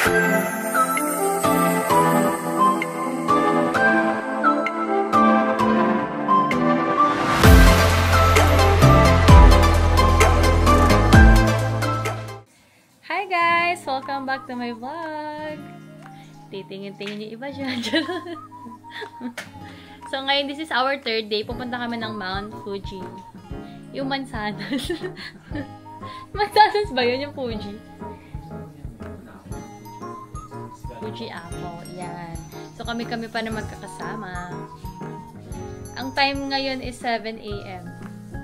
Hi guys! Welcome back to my vlog! Titingin-tingin yung iba dyan. So ngayon, this is our third day. Pupunta kami ng Mount Fuji. Yung Mansanas. Mansanas ba yun? Yung Fuji? Fuji Apple. Yan. So kami-kami pa na magkakasama. Ang time ngayon is 7 AM.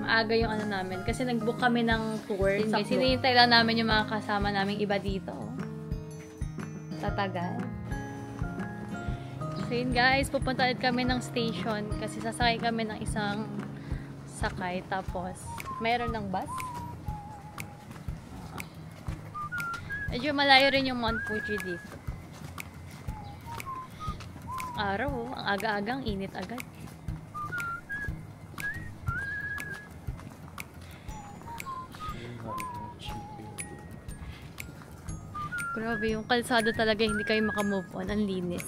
Maaga yung ano namin. Kasi nag-book kami ng tour. Sinihintay lang namin yung mga kasama namin iba dito. Tatagal. So yun guys, pupunta ulit kami ng station. Kasi sasakay kami ng isang sakay. Tapos, mayroon ng bus. Medyo malayo rin yung Mount Fuji dito. Araw, ang aga-agang init agad. Grabe, yung kalsada talaga hindi kayo makamove on. Ang linis.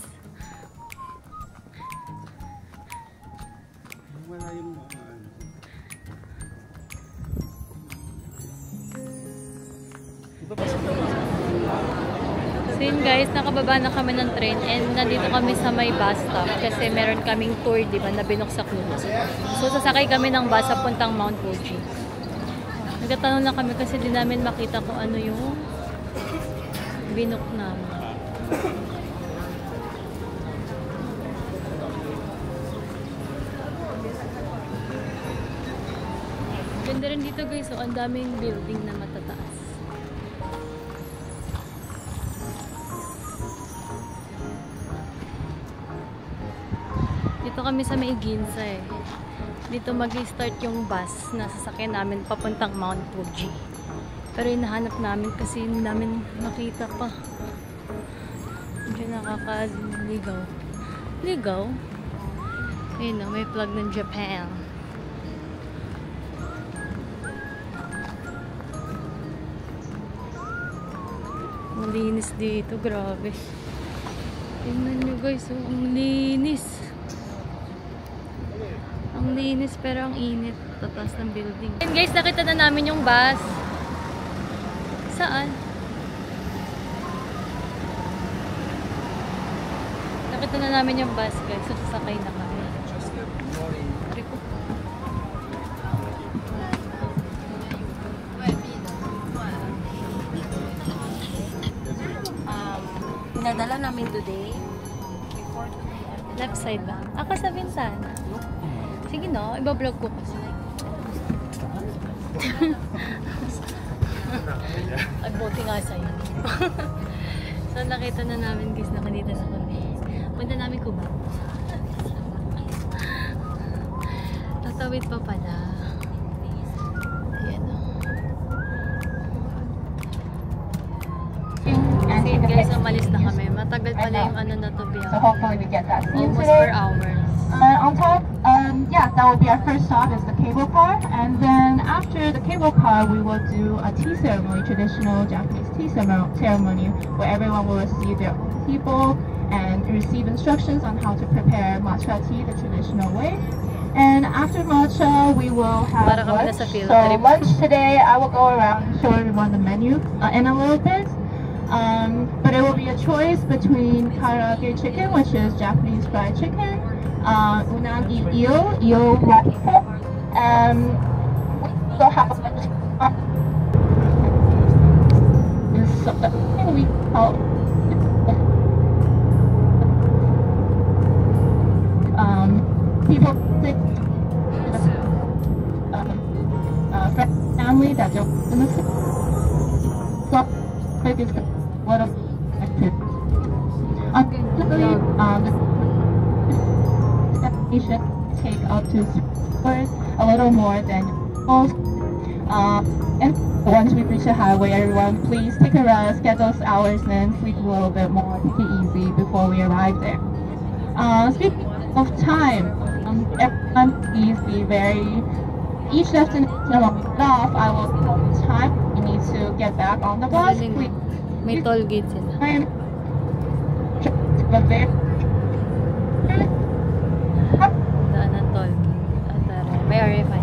So yun guys, nakababa na kami ng train and nandito kami sa may bus stop kasi meron kaming tour, diba, na binuksak nun. So sasakay kami ng bus sa puntang Mount Fuji. Nagtatanong na kami kasi di namin makita kung ano yung binok namin. Ganda rin dito guys, so ang daming building na matataas. Dito kami sa may Ginza eh. Dito mag-start yung bus na sasakyan namin papuntang Mount Fuji. Pero hinahanap namin kasi hindi namin makita pa. Medyo nakakaligaw. Ligaw? Ayun o, may plug ng Japan. Ang linis dito, grabe. Tingnan nyo guys, oh, ang linis. Ang linis pero ang init. Tatas ng building. And guys, nakita na namin yung bus. Saan? Nakita na namin yung bus guys. So, sasakay na kami. Pinadala namin today. Left side ba? Ako sa bintana. Sige no, iba-vlog ko kasi. Ay, buti nga sa'yo. So, nakita na namin guys, nakanita na kami. Punta namin Kuba. Tatawid pa pala. Ayan o. Kasi guys, umalis na kami. Matagal pala yung ano na to biya. So hopefully we get that. Almost 4 hours. On top, yeah, that will be our first stop is the cable car, and then after the cable car, we will do a tea ceremony, traditional Japanese tea ceremony, where everyone will receive their own teapot and receive instructions on how to prepare matcha tea the traditional way. And after matcha, we will have lunch. So lunch today, I will go around and show everyone the menu in a little bit. But it will be a choice between karaage chicken, which is Japanese fried chicken, unagi eel wrapped pork, and we also have we call people think family that don't so maybe it's a lot of active. It should take up to 6 hours, a little more than most. And once we reach the highway, everyone please take a rest, get those hours in, sleep a little bit more, take it easy before we arrive there. Speaking of time, everyone please be very. Each destination along off, I will tell the time we need to get back on the bus. Please May toll gate sila. Daan ng toll gate. At tara, may RFI.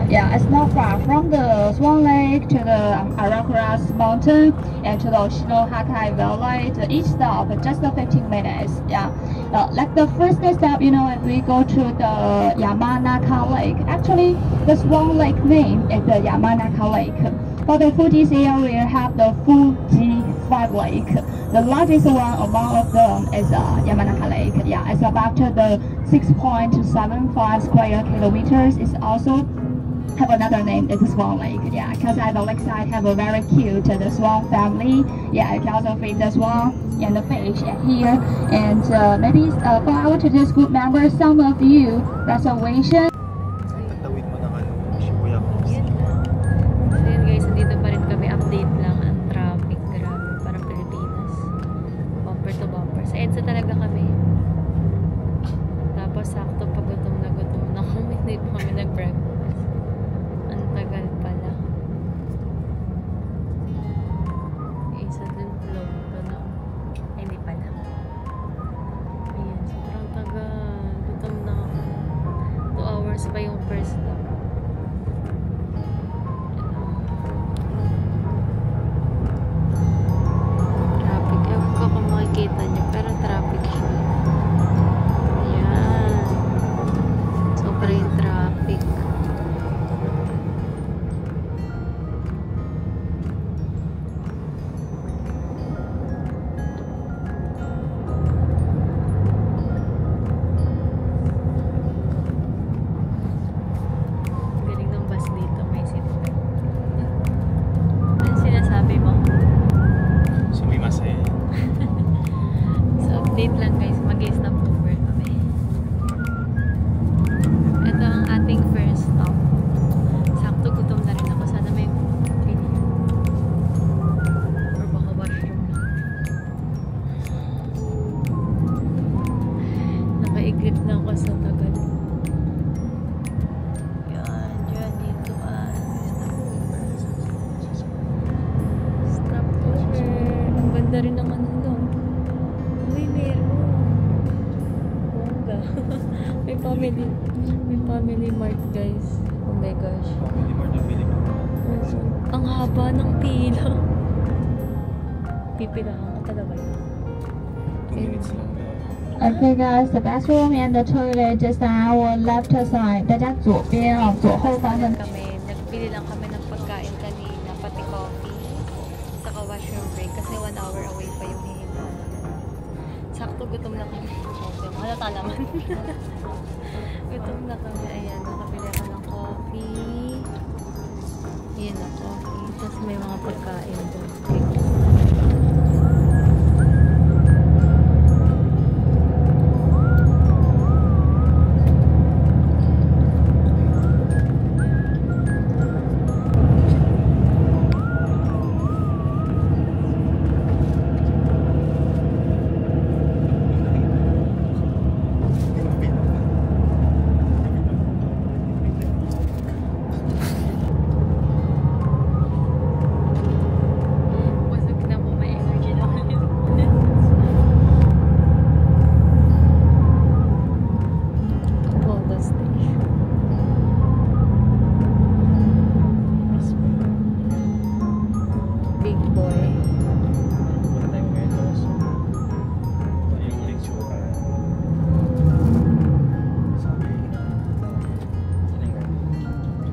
Yeah, it's not far from the Swan Lake to the Arakaras Mountain and to the Oshino-Hakai Valley. To each stop, just 15 minutes. Yeah, like the first stop, you know, if we go to the Yamanaka Lake. Actually, the Swan Lake name is the Yamanaka Lake. For the Fuji's area, we have the Fuji 5 Lake. The largest one among of them is Yamanaka Lake. Yeah, it's about the 6.75 square kilometers. It's also have another name, it's Swan Lake. Yeah, because at the lakeside have a very cute the swan family. Yeah, you can also feed the swan and the fish here. And maybe for our today's group members, some of you reservation. Tatawid mo ng Shibuya Cross. So yun guys, nandito pa rin kami. Update lang ang traffic. Grabe, parang Pilipinas. Bumper to bumper. Sa EDSA talaga kami. Tapos sakto pa gutom na kami. Hindi pa kami nag-breakfast. Ang tagal pala. Isa dun vlog ko na. Ay, hindi pala. Ayan, sobrang tagal. Gutom na ako. 2 hours pa yung first stop. Traffic. Ewan ko kung makikita nyo, pero traffic siya. Ayan. Sobrang traffic. Galing ng bus dito, may seatbelt. Ano sinasabi mo? Sumimasen. So, update lang guys, mag-stop over kami. Ito ang ating first stop. Sakto gutom na rin ako. Sana may pili. Or baka washroom lang. Nakaiglip na ako sa tagal. Yan, dyan dito stop over. Ang ganda rin ng ano doon. Uy, meron. Bongga. May family mart guys. Oh my gosh. Hindi mo na pili mo. Ang haba ng pila. Pipilahan ka talaga yun. 2 minutes lang. Okay guys, the bathroom and the toilet just on our left side. 大家左边左后方的 Nagbili lang kami ng pagkain kanina, pati coffee. Saka washroom break kasi 1 hour away pa yung hihinga. Sakto gutom na kami. Okay, halata naman. Gutom na kami. Ayan, nakabili ako ng coffee. Ayan na coffee. Tapos may mga pagkain doon.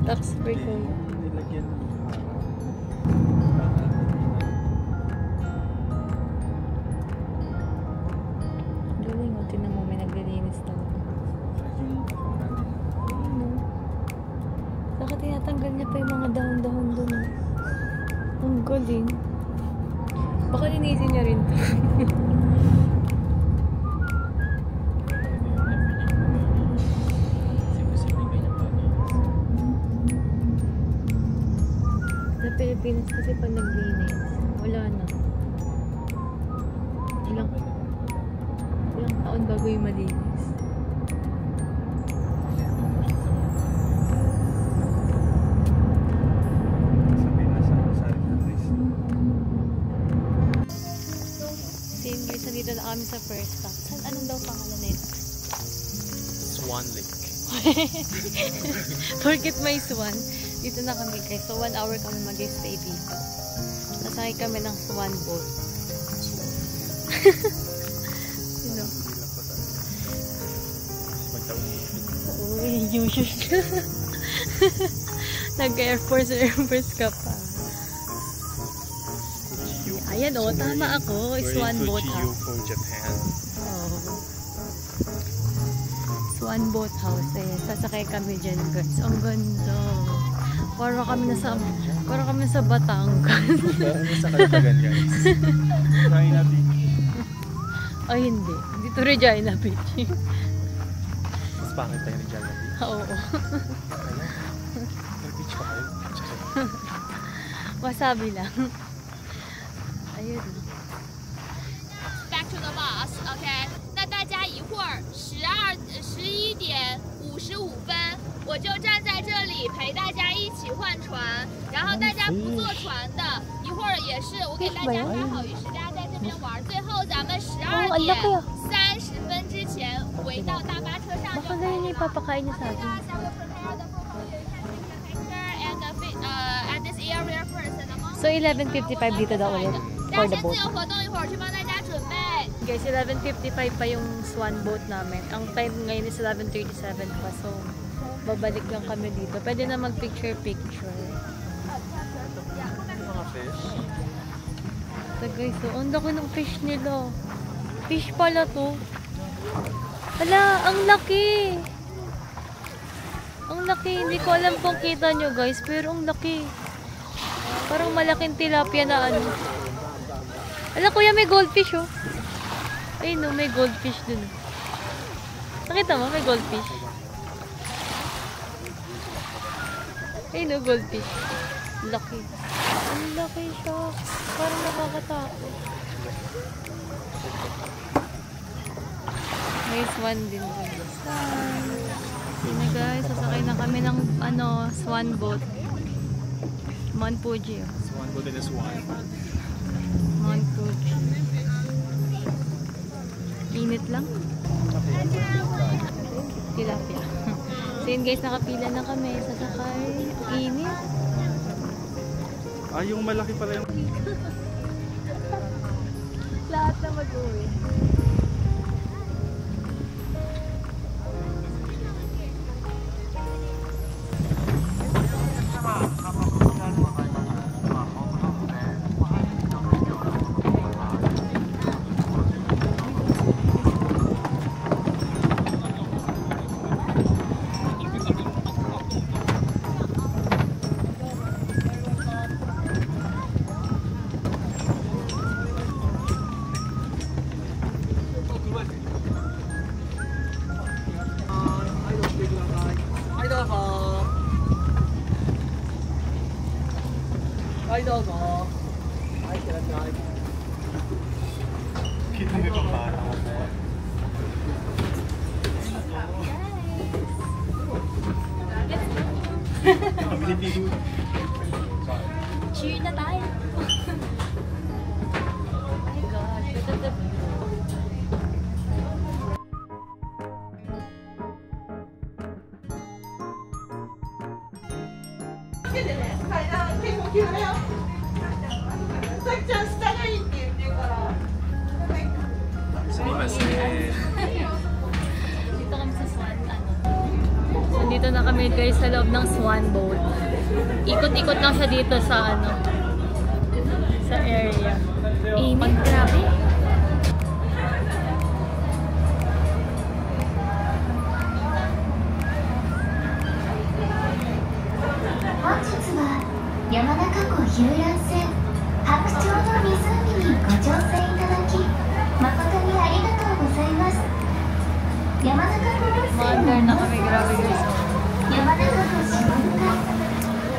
Tax break ko. Nilagyan mo. Galing o, tinan mo, may naglilinis talaga. Yung kakunan nila. Ano? Saka tinatanggal niya pa yung mga dahon-dahon doon. Ang galing. Baka linisin niya rin to. Sa Pilipinas kasi pag naglinis, wala na. Ilang taon bago yung malinis. Same guys, nandito na kami sa first stop. Anong daw pangalan nito? Swan Lake. Forget my swan. Dito na kami guys. So 1 hour kami mag-stay dito. Nasakay kami ng swan boat. Sino? Uy, usual. Nag-Air Force ka pa. Ayan o, tama ako. Swan boat house. for Japan. Oh. Swan boat house eh. Sasakay kami dyan guys. Ang ganda. Para kami sa Batangas. Parang nasa Kalatagan guys. Regina Beach. Ay hindi. Dito Regina Beach. Mas pangit tayo Regina Beach. Oo. May beach pa kayo. Wasabi lang. Ayun. Back to the bus, OK？ 那大家一会儿11点55分，我就站在这里陪大家一起换船。然后大家不坐船的，一会儿也是我给大家抓好于是，大家在这边玩。最后咱们12点30分之前回到大巴车上就可 Baka na 以 yun 了。 ipapakain niya sa atin. At this area first, So 11:55 dito daw ulit. 大 For 家 the 先 boat. 自由活动一会儿，去帮大家准备。 Guys, 11:55 pa yung swan boat namin. Ang time ngayon is 11:37 pa. So, babalik lang kami dito. Pwede na mag-picture-picture. Mga fish. So guys, so, ang laki ng fish nila. Fish pala to. Hala, ang laki! Ang laki. Hindi ko alam kung kita nyo guys, pero ang laki. Parang malaking tilapia na ano. Hala kuya, may goldfish oh. Ay no, may goldfish dun. Nakita mo, may goldfish. Ay no, goldfish. Laki. Ang laki siya. Parang nakakatakot. May swan din guys. Yun na guys, sasakay na kami ng ano, swan boat. Mount Fuji. Oh. Swan boat and a swan. Mount Fuji. Init lang. Tilapia. So yun guys, nakapila na kami. Sasakay. Init. Ah, yung malaki pala yung... Lahat na mag-uwi. Kita mo yung para. Pilipino. Cheer na tayo. Oh my God. Look at the view. Dito kami sa Swan, ano. So, Dito na kami guys sa loob ng Swan Boat. Ikot-ikot lang siya dito sa ano, sa area. Init, grabe. 本日は山中湖遊覧船白鳥の湖にご乗船いただき誠にありがとうございます。山中湖温泉 Mother の na kami, grabe guys. 山中湖下部会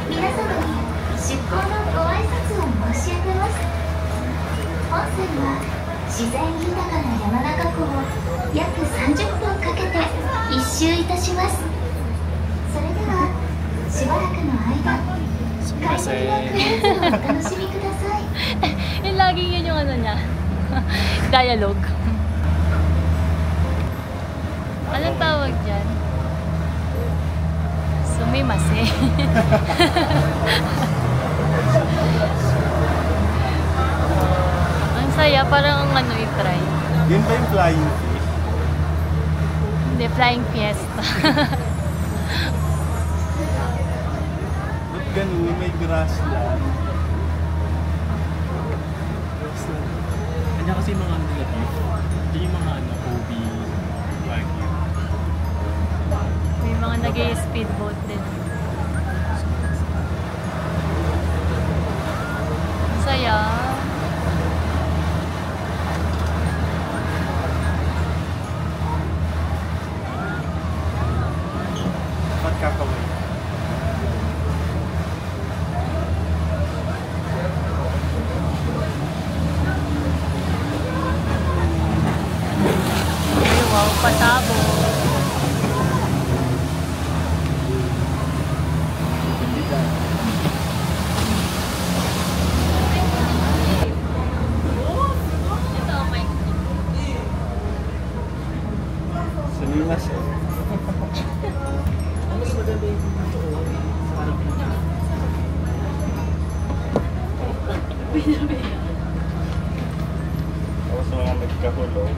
皆様に出港のご挨拶を申し上げます。本船は自然豊かな山中湖を約30分かけて一周いたします。それではしばらくの間快適なクルーズをお楽しみください。Yung laging yun yung ano niya. Dialogue. Anong tawag dyan? Sumimase. Ang saya, parang ano i-try. Yun ba yung flying fish? Hindi, flying fiesta. Ba't ganun? May grassland. Kanya kasi yung mga nila beef. Yun yung mga ano, Kobe, Wagyu. May mga nag-i-speedboat din. Ang saya. Ba't kakaway? Ay, wow, pasabog. Ito, okay. Salinas eh. Tapos mga nagkahulog.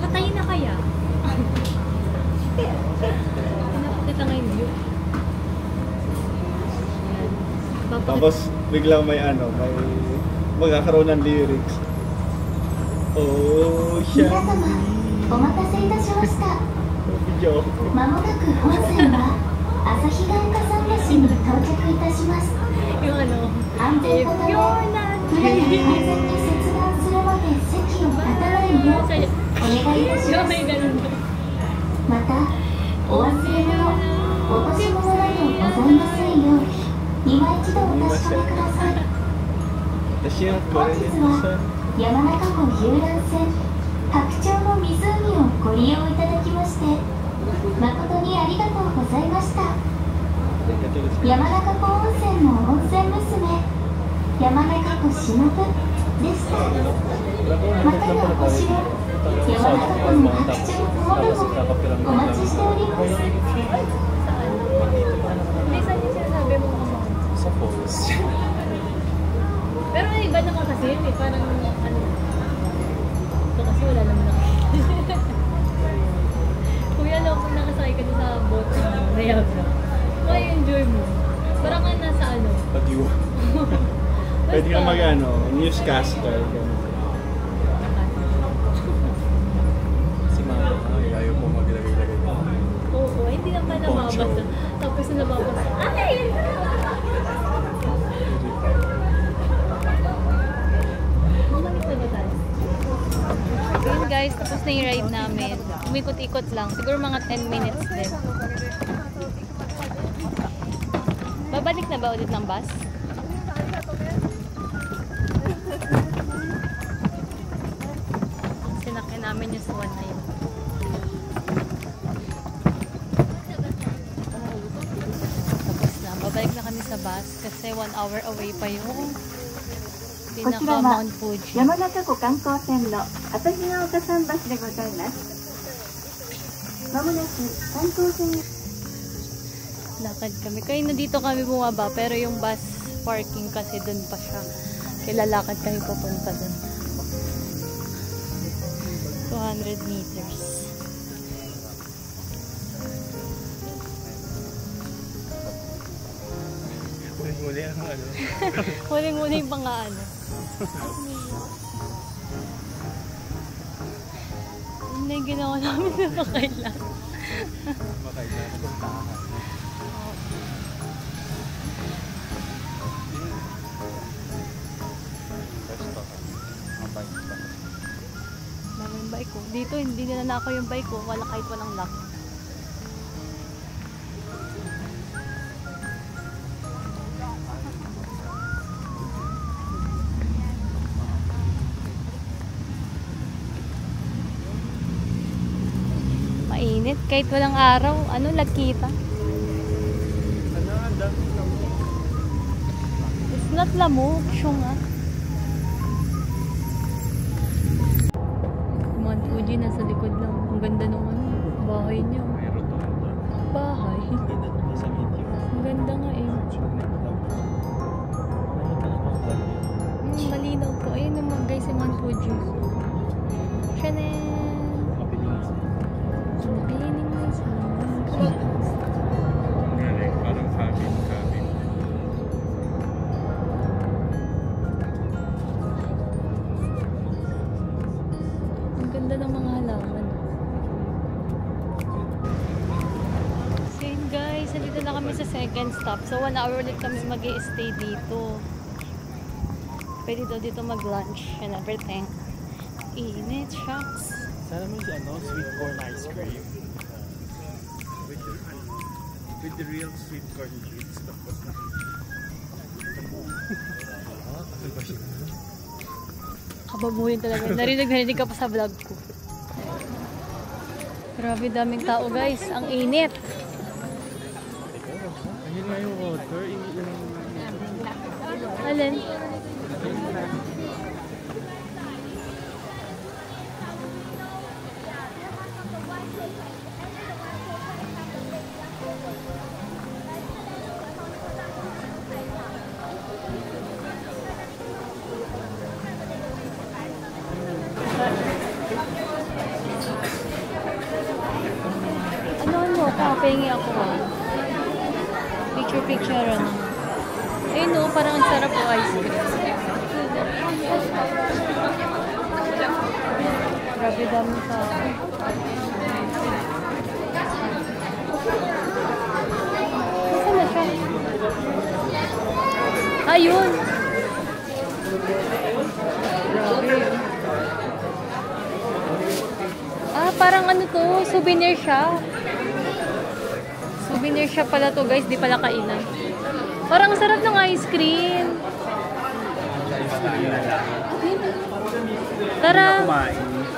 Patayin na kaya? Pinapakita ngayon yun. Tapos biglang may ano, may magkakaroon ng lyrics. Oh, 皆 siya. 様お待たせいたしました。 Joke. まもなく本船は旭ヶ丘桟橋に到着いたします。 Yung ano, 安全 if のため you're not 船が完全に接岸するまで席を立たないようお願いいたします。 may ganun. またお忘れ物落とし物などございませんよう今一度お確かめください。 Tapos yung 本 Korean 日 nito は山中湖遊覧船白鳥の湖をご利用いただきまして誠にありがとうございました。山中湖温泉の温泉娘山中湖しのぶでした。またのお越しを山中湖の白鳥ともどもお待ちしております。 Minsan yung sinasabi mo mo. Sa falls. Pero iba naman kasi yun eh. Parang ano. Ito kasi wala naman ako. Kuya lang kung nakasakay ka sa boat sa Niagara. Enjoy mo. Parang ka nasa ano. Pag-iwa. Pwede ka mag ano, newscaster. Si Mama. na yung ride namin. Umikot-ikot lang. Siguro mga 10 minutes din. Babalik na ba ulit ng bus? Sinakyan namin yung Swan na yun. Tapos na. Babalik na kami sa bus kasi 1 hour away pa yung pinaka Mount Fuji. 山中湖観光船の旭ヶ丘桟橋でございます。まもなく観光船。 Lakad kami. Kaya na dito kami bumaba pero yung bus parking kasi dun pa siya. Kaya lalakad kami papunta dun. 200 meters. Huli ang ano. Huling-huli yung mga ano. Ano yung ginawa namin na makailan? Makailan ng puntahan. Mama yung bike ko. Dito hindi nila na ako yung bike ko. Wala kahit walang lock. Mainit. Kahit walang araw. Ano, lagkita. Ano, ang dami lang. It's not lamok. Siya nga. Mount Fuji nasa likod lang. Ang ganda nung ano, bahay niya. Meron to. Bahay. Ganda na sa video. Ang ganda nga eh. Malinaw po. Ayun naman guys, yung Mount Fuji. Chanel! Parang cabin. Ang ganda ng mga halaman. So yun guys, nandito na kami sa second stop. So 1 hour ulit kami mag-i-stay dito. Pwede daw dito mag-lunch and everything. Init, shucks. Sana mo si ano, sweet corn ice cream. With the real sweet corn chips. Tapos na. Kababuhin talaga. Narinig ka pa sa vlog ko. Grabe daming tao guys. Ang init. Ayun nga yung water. Alin? Ano? Papahingi ako ah. Picture ano. Ayun no, parang ang sarap po ice cream. Grabe dami sa saan na siya? Ayun! Grabe. Ah, parang ano to, souvenir siya. Souvenir siya pala to guys, di pala kainan. Parang sarap ng ice cream. Tara.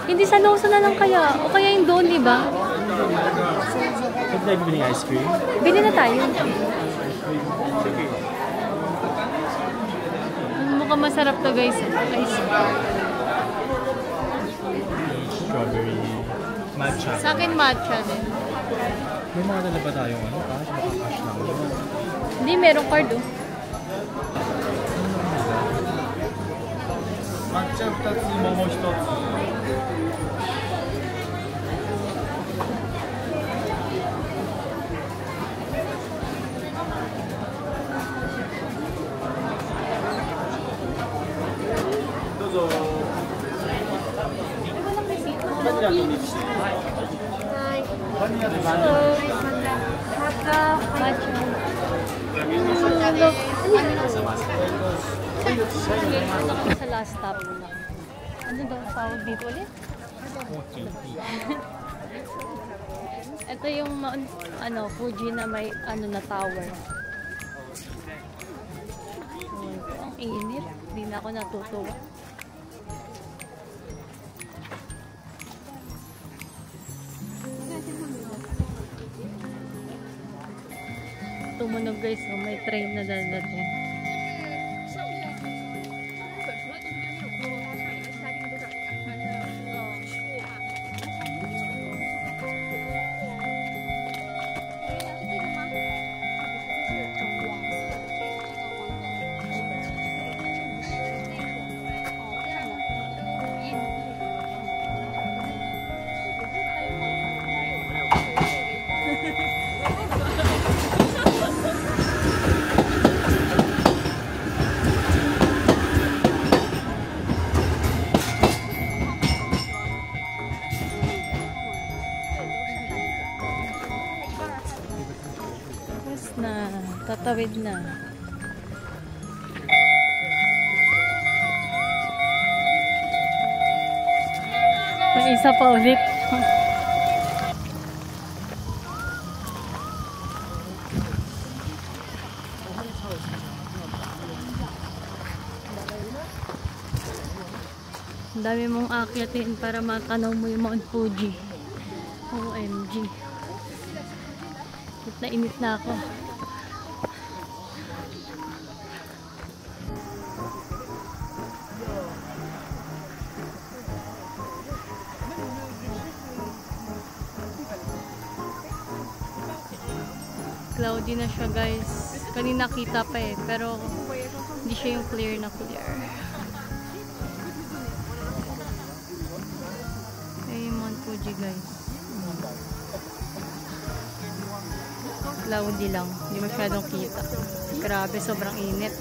Hindi sa Lawson na lang kaya. O kaya yung doon, di ba? Pwede tayo bibili ice cream? Bili na tayo. Sige. Mukhang masarap to guys. Ice cream. Strawberry matcha. Sa akin matcha din. May mga dala ba tayong ano? Cash? Baka cash lang yun. Hindi, merong card oh. Matcha 2 つ、桃1つ。どうぞ。バニラとミキシ。バニラでバニラ。 Sa last stop. Ano daw tawag dito ulit? Ito yung Fuji na may na tower. Ang init. Hindi na ako natutuwa. Tumunog guys, may train na dadating. Tatawid na. May isa pa ulit. Ang dami mong akyatin para matanaw mo yung Mount Fuji. OMG. Init na init na ako. Cloudy na siya guys. Kanina kita pa eh, pero hindi siya yung clear na clear. Ay, Mount Fuji guys. Cloudy lang. Hindi masyadong kita. Grabe, sobrang init.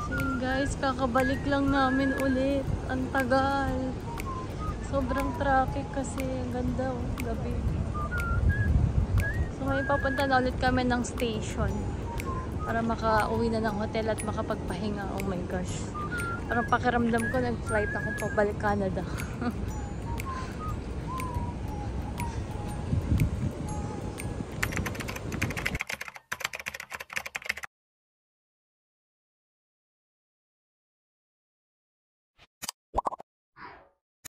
So yun guys, kakabalik lang namin ulit. Ang tagal. Sobrang traffic kasi ang ganda gabi. So ngayon papunta na ulit kami ng station para makauwi na ng hotel at makapagpahinga. Oh my gosh. Parang pakiramdam ko nag-flight ako pabalik Canada.